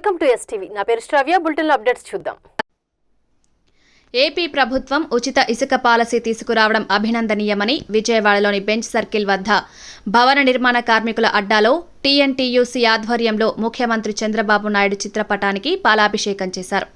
Welcome to STV. నా పేరు శ్రావ్య. బులెటిన్లో అప్డేట్స్ చూద్దాం. ఏపీ ప్రభుత్వం ఉచిత ఇసుక పాలసీ తీసుకురావడం అభినందనీయమని విజయవాడలోని బెంచ్ సర్కిల్ వద్ద భవన నిర్మాణ కార్మికుల అడ్డాలో టీఎన్టీయూసీ ఆధ్వర్యంలో ముఖ్యమంత్రి చంద్రబాబు నాయుడు చిత్రపటానికి పాలాభిషేకం చేశారు.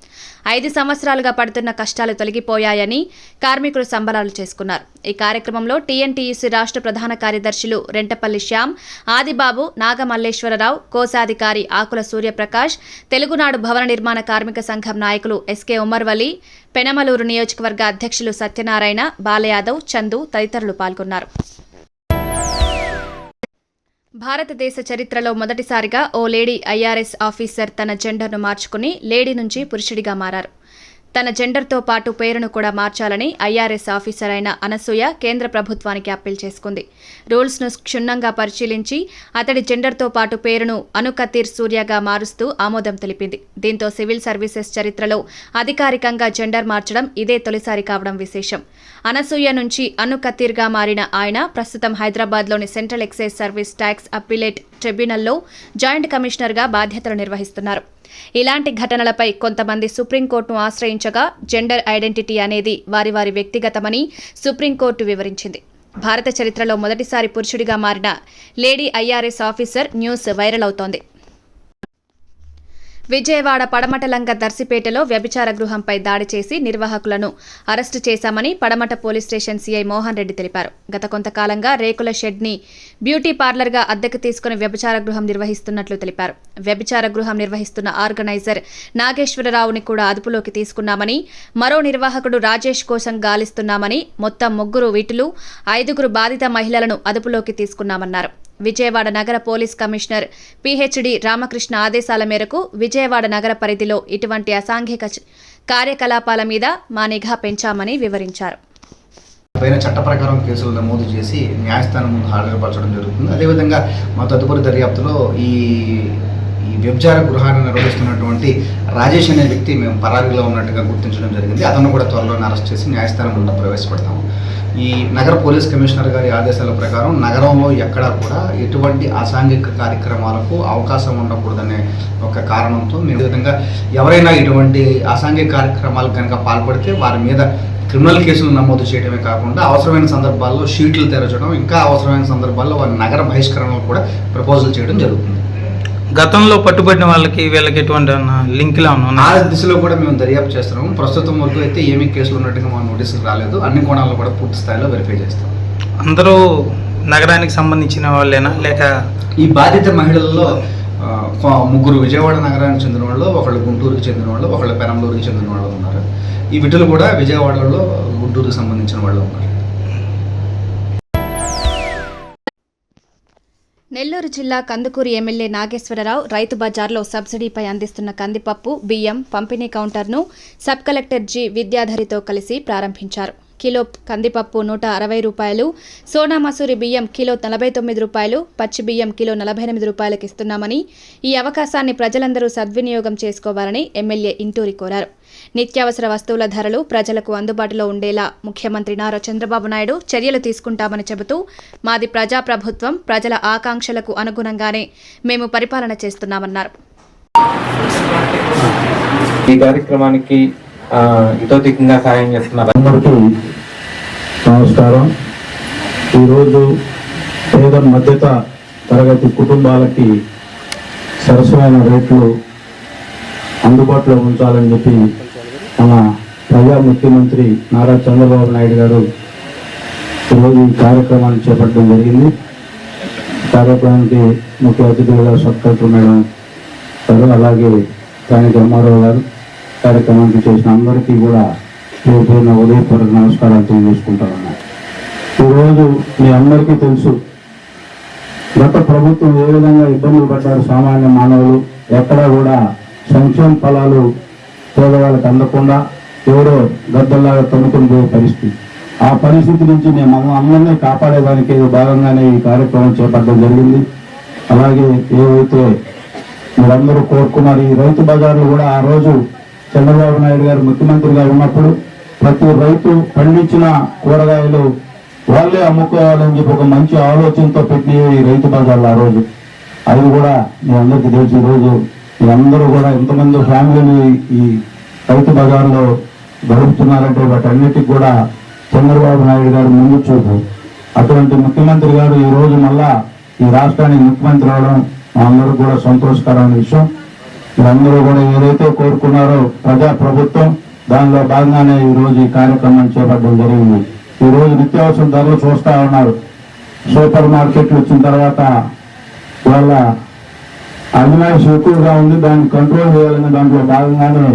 5 సంవత్సరాలుగా పడుతున్న కష్టాలు తొలగిపోయాయని కార్మికులు సంబరాలు చేసుకున్నారు. ఈ కార్యక్రమంలో టీఎన్టీయూసీ రాష్ట్ర ప్రధాన కార్యదర్శులు రెంటపల్లి శ్యామ్, ఆదిబాబు, నాగమల్లేశ్వరరావు, కోశాధికారి ఆకుల సూర్యప్రకాష్, తెలుగునాడు భవన నిర్మాణ కార్మిక సంఘం నాయకులు ఎస్కే ఉమర్ వలి, పెనమలూరు నియోజకవర్గ అధ్యక్షులు సత్యనారాయణ, బాలయాదవ్, చందు తదితరులు పాల్గొన్నారు. భారతదేశ చరిత్రలో మొదటిసారిగా ఓ లేడీ ఐఆర్ఎస్ ఆఫీసర్ తన జెండర్ను మార్చుకుని లేడీ నుంచి పురుషుడిగా మారారు. తన జెండర్తో పాటు పేరును కూడా మార్చాలని ఐఆర్ఎస్ ఆఫీసర్ అయిన అనసూయ కేంద్ర ప్రభుత్వానికి అప్పీల్ చేసుకుంది. రూల్స్ను క్షుణ్ణంగా పరిశీలించి అతడి జెండర్తో పాటు పేరును అనుకతీర్ సూర్యగా మారుస్తూ ఆమోదం తెలిపింది. దీంతో సివిల్ సర్వీసెస్ చరిత్రలో అధికారికంగా జెండర్ మార్చడం ఇదే తొలిసారి కావడం విశేషం. అనసూయ నుంచి అనుకతీర్గా మారిన ఆయన ప్రస్తుతం హైదరాబాద్లోని central excise service tax appellate ట్రిబ్యునల్లో జాయింట్ కమిషనర్గా బాధ్యతలు నిర్వహిస్తున్నారు. ఇలాంటి ఘటనలపై కొంతమంది సుప్రీంకోర్టును ఆశ్రయించగా జెండర్ ఐడెంటిటీ అనేది వారి వారి వ్యక్తిగతమని సుప్రీంకోర్టు వివరించింది. భారత చరిత్రలో మొదటిసారి పురుషుడిగా మారిన lady IRS officer news viral అవుతోంది. విజయవాడ పడమటలంక దర్శిపేటలో వ్యభిచార గృహంపై దాడి చేసి నిర్వాహకులను అరెస్టు చేశామని Padamata police station CI Mohan Reddy తెలిపారు. గత కొంతకాలంగా రేకుల షెడ్ని బ్యూటీ పార్లర్గా అద్దెకు తీసుకుని వ్యభిచార గృహం నిర్వహిస్తున్నట్లు తెలిపారు. వ్యభిచార గృహం నిర్వహిస్తున్న ఆర్గనైజర్ నాగేశ్వరరావుని కూడా అదుపులోకి తీసుకున్నామని, మరో నిర్వాహకుడు రాజేష్ కోసం గాలిస్తున్నామని, మొత్తం 3 వీటులు, 5 బాధిత మహిళలను అదుపులోకి తీసుకున్నామన్నారు. విజయవాడ నగర పోలీస్ కమిషనర్ పిహెచ్డి రామకృష్ణ ఆదేశాల మేరకు విజయవాడ నగర పరిధిలో ఇటువంటి అసాంఘిక కార్యకలాపాల మీద మా నిఘా పెంచామని వివరించారు. చట్ట ప్రకారం కేసులు నమోదు చేసి న్యాయస్థానం ముందు హాజరుపరచడం జరుగుతుంది. అదేవిధంగా మా తదుపరి దర్యాప్తులో ఈ వ్యభిచార గృహాన్ని నిర్వహిస్తున్నటువంటి రాజేష్ అనే వ్యక్తి మేము పరారీలో ఉన్నట్టుగా గుర్తించడం జరిగింది. అతను కూడా త్వరలోనే అరెస్ట్ చేసి న్యాయస్థానం ముందు ప్రవేశపెడతాము. ఈ నగర పోలీస్ కమిషనర్ గారి ఆదేశాల ప్రకారం నగరంలో ఎక్కడా కూడా ఎటువంటి అసాంఘిక కార్యక్రమాలకు అవకాశం ఉండకూడదనే ఒక కారణంతో మేము విధంగా ఎవరైనా ఇటువంటి అసాంఘిక కార్యక్రమాలకు కనుక పాల్పడితే వారి మీద క్రిమినల్ కేసులు నమోదు చేయడమే కాకుండా అవసరమైన సందర్భాల్లో షీట్లు తెరచడం, ఇంకా అవసరమైన సందర్భాల్లో వారి నగర బహిష్కరణలు కూడా ప్రపోజల్ చేయడం జరుగుతుంది. గతంలో పట్టుబడిన వాళ్ళకి వీళ్ళకి ఎటువంటి లింక్లా ఉన్నా ఆ దిశలో కూడా మేము దర్యాప్తు చేస్తున్నాము. ప్రస్తుతం వరకు అయితే ఏమీ కేసులు ఉన్నట్టుగా మా నోటీసులు రాలేదు. అన్ని కోణాల్లో కూడా పూర్తి స్థాయిలో వెరిఫై చేస్తాం. అందరూ నగరానికి సంబంధించిన వాళ్ళేనా, లేక ఈ బాధిత మహిళల్లో 3 విజయవాడ నగరానికి చెందిన వాళ్ళు, ఒకళ్ళు గుంటూరుకి చెందిన వాళ్ళు, ఒకళ్ళు పెనంలూరుకి చెందిన వాళ్ళు ఉన్నారు. ఈ విటులు కూడా విజయవాడలో గుంటూరుకి సంబంధించిన వాళ్ళు ఉన్నారు. నెల్లూరు జిల్లా కందుకూరు ఎమ్మెల్యే నాగేశ్వరరావు రైతు బజార్లో సబ్సిడీపై అందిస్తున్న కందిపప్పు, బియ్యం పంపిణీ కౌంటర్ను సబ్ కలెక్టర్ జి విద్యాధరితో కలిసి ప్రారంభించారు. కిలో కందిపప్పు 160 రూపాయలు, సోనా మసూరి బియ్యం కిలో 49 రూపాయలు, పచ్చి బియ్యం కిలో 48 రూపాయలకు ఇస్తున్నామని, ఈ అవకాశాన్ని ప్రజలందరూ సద్వినియోగం చేసుకోవాలని ఎమ్మెల్యే ఇంటూరి కోరారు. నిత్యావసర వస్తువుల ధరలు ప్రజలకు అందుబాటులో ఉండేలా ముఖ్యమంత్రి నారా చంద్రబాబు నాయుడు చర్యలు తీసుకుంటామని చెబుతూ, మాది ప్రజాప్రభుత్వం, ప్రజల ఆకాంక్షలకు అనుగుణంగానే మేము పరిపాలన చేస్తున్నామన్నారు. ఈ కార్యక్రమానికి ఇతోధికంగా సహాయం చేస్తున్నారు. అందరికీ నమస్కారం. ఈరోజు పేద మధ్యత తరగతి కుటుంబాలకి సరసమైన రేట్లు అందుబాటులో ఉంచాలని చెప్పి మన ప్రజా ముఖ్యమంత్రి నారా చంద్రబాబు నాయుడు గారు ఈరోజు ఈ కార్యక్రమాన్ని చేపట్టడం జరిగింది. కార్యక్రమానికి ముఖ్య అతిథులుగా సబ్ కలెక్టర్ మేడం గారు, అలాగే స్థానిక ఎంఆర్ఓ గారు, కార్యక్రమానికి చేసిన అందరికీ కూడా పేరున ఉదయపూర్వక నమస్కారాలు తెలియజేసుకుంటామన్నా. ఈరోజు మీ అందరికీ తెలుసు, గత ప్రభుత్వం ఏ విధంగా ఇబ్బందులు పడ్డారు సామాన్య మానవులు. ఎక్కడా కూడా సంక్షేమ ఫలాలు పేదవాళ్ళకి అందకుండా ఎవరో గద్దల్లాగా తన్నుకొని పోయే పరిస్థితి. ఆ పరిస్థితి నుంచి మేము అందరినీ కాపాడేదానికి భాగంగానే ఈ కార్యక్రమం చేపట్టడం జరిగింది. అలాగే ఏవైతే మీరందరూ కోరుకున్నారు, ఈ రైతు బజార్లు కూడా ఆ రోజు చంద్రబాబు నాయుడు గారు ముఖ్యమంత్రిగా ఉన్నప్పుడు ప్రతి రైతు పండించిన కూరగాయలు వాళ్ళే అమ్ముకోవాలని చెప్పి ఒక మంచి ఆలోచనతో పెట్టిన ఈ రైతు బజార్లు ఆ రోజు. అవి కూడా మీ అందరికీ తెలిసి ఈరోజు మీరందరూ కూడా ఎంతమంది ఫ్యామిలీని ఈ రైతు బజార్లో గడుపుతున్నారంటే వాటన్నిటికి కూడా చంద్రబాబు నాయుడు గారు ముందు చూపు. అటువంటి ముఖ్యమంత్రి గారు ఈ రోజు మళ్ళా ఈ రాష్ట్రానికి ముఖ్యమంత్రి అవడం మా అందరూ కూడా సంతోషకరమైన విషయం. మీరందరూ కూడా ఏదైతే కోరుకున్నారో ప్రజా ప్రభుత్వం దానిలో భాగంగానే ఈ రోజు ఈ కార్యక్రమాన్ని చేపట్టడం జరిగింది. ఈ రోజు నిత్యావసర ధరలు చూస్తా ఉన్నారు. సూపర్ మార్కెట్లు వచ్చిన తర్వాత వాళ్ళ అజమాయిషి ఎక్కువగా ఉంది, దాన్ని కంట్రోల్ చేయాలనే దాంట్లో భాగంగానే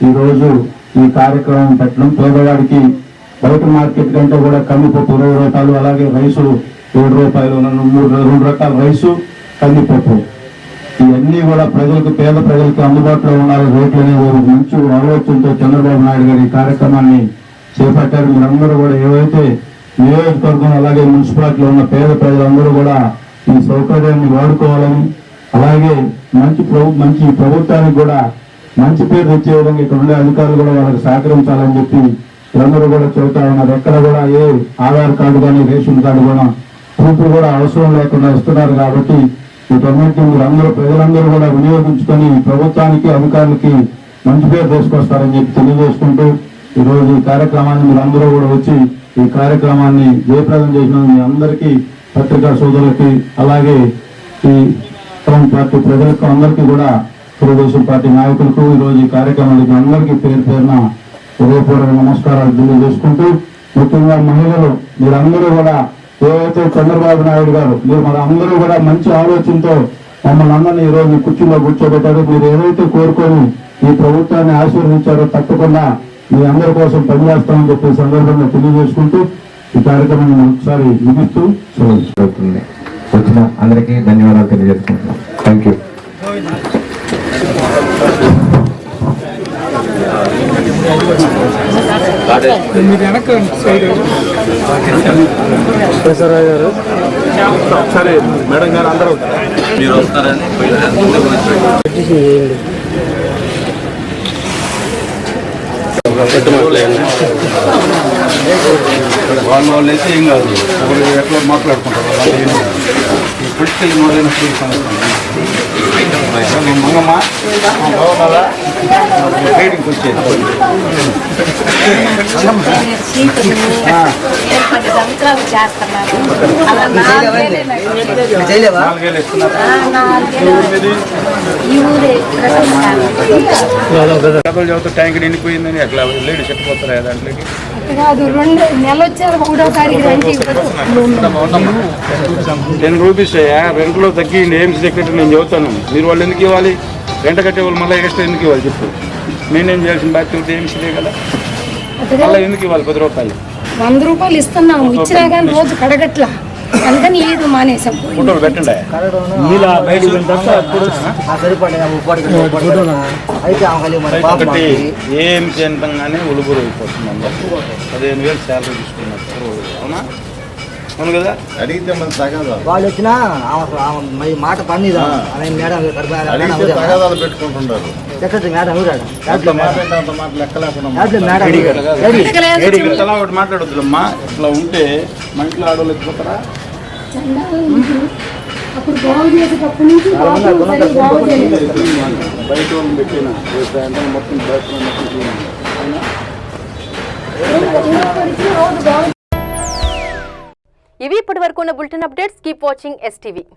ఈ రోజు ఈ కార్యక్రమం పెట్టడం. పేదవాడికి బయట మార్కెట్ కంటే కూడా కందిపప్పు 20 రూపాయలు, అలాగే రైసు 7 రూపాయలు, 2 రకాల రైసు, కందిపప్పు ఇవన్నీ కూడా ప్రజలకు, పేద ప్రజలకు అందుబాటులో ఉండాలి రేట్లు అనేది మంచి ఆలోచనతో చంద్రబాబు నాయుడు గారు ఈ కార్యక్రమాన్ని చేపట్టారు. మీరందరూ కూడా ఏవైతే నియోజకవర్గం అలాగే మున్సిపాలిటీలో ఉన్న పేద ప్రజలందరూ కూడా ఈ సౌకర్యాన్ని వాడుకోవాలని, అలాగే మంచి ప్రభుత్వానికి కూడా మంచి పేరు తెచ్చే విధంగా ఇక్కడ ఉండే అధికారులు కూడా వాళ్ళకి సహకరించాలని చెప్పి అందరూ కూడా చెబుతా ఉన్నారు. ఎక్కడ కూడా ఏ ఆధార్ కార్డు కానీ రేషన్ కార్డు కూడా ప్రూఫ్ కూడా అవసరం లేకుండా ఇస్తున్నారు. కాబట్టి వీటన్నిటిని మీరందరూ ప్రజలందరూ కూడా వినియోగించుకొని ప్రభుత్వానికి, అధికారులకి మంచి పేరు తీసుకొస్తారని చెప్పి తెలియజేసుకుంటూ ఈరోజు ఈ కార్యక్రమాన్ని మీరందరూ కూడా వచ్చి ఈ కార్యక్రమాన్ని జయప్రదం చేసిన మీ అందరికీ, పత్రికా సోదరులకి, అలాగే ఈ టౌన్ పార్టీ ప్రజలకు అందరికీ కూడా, తెలుగుదేశం పార్టీ నాయకులకు ఈరోజు ఈ కార్యక్రమానికి అందరికీ పేరు పేరున హృదయపూర్వక నమస్కారాలు తెలియజేసుకుంటూ, ముఖ్యంగా మహిళలు మీరందరూ కూడా ఏవైతే చంద్రబాబు నాయుడు గారు మన అందరూ కూడా మంచి ఆలోచనతో మమ్మల్ని అందరినీ ఈ రోజు కుర్చీలో కూర్చోబెట్టారు. మీరు ఏదైతే కోరుకొని ఈ ప్రభుత్వాన్ని ఆశీర్వదించారో తప్పకుండా మీ అందరి కోసం పనిచేస్తామని చెప్పే సందర్భంగా తెలియజేసుకుంటూ ఈ కార్యక్రమాన్ని ఒకసారి ముగిస్తూ జరుగుతుంది. వచ్చిన అందరికీ ధన్యవాదాలు తెలియజేసుకుంటున్నాం. Thank you. సరే మేడం గారు అందరూ మీరు వస్తారని వాళ్ళు అయితే ఏం కాదు, ఎట్లా మాట్లాడుకుంటారు పొలిటికల్ మంగమ్మ ట్రేడింగ్కి వచ్చేది 10 సంవత్సరాలు చేస్తున్నారు. కథలు చదువుతూ ట్యాంక్ నిండిపోయిందని అట్లా లేడీ చెట్టుపోతారా దాంట్లోకి? కాదు, 2 నెలలు వచ్చారు, 3వ తారీఖు 10 రూపీస్ రెంట్లో తగ్గింది. ఏం సెక్రటరీ నేను చెబుతాను, మీరు వాళ్ళు ఎందుకు ఇవ్వాలి? రెంట కట్టే వాళ్ళు మళ్ళీ ఎక్స్ట్రా ఎందుకు ఇవ్వాలి చెప్పు? మెయింటైన్ చేయాల్సిన బాధ్యత ఏమిలే కదా, మళ్ళీ ఎందుకు ఇవ్వాలి 10 రూపాయలు? 100 రూపాయలు ఇస్తున్నాము, ఇచ్చినా కానీ రోజు కడగట్లా, అందుకని ఏదో మానేసాం. ఫోటోలు పెట్టండి. ఒకటి ఏం చేయంగానే ఉలుగురు అయిపోతుంది. 15,000 శాలరీ తీసుకున్నారు, అవునా? అవును కదా. అడిగితే మన తగాదాలు వాళ్ళు వచ్చినా మాట పనిదా మేడం తగాదాలు పెట్టుకుంటున్నారు. సెక్రటరీ మేడం అలా ఒకటి మాట్లాడొద్దులమ్మా. ఇట్లా ఉంటే మా ఇంట్లో ఆడవాళ్ళు ఎత్తుపోతారా? బయట వాళ్ళు పెట్టిన మొత్తం ఇవి ఇప్పటి వరకు ఉన్న bulletin updates. Keep watching STV.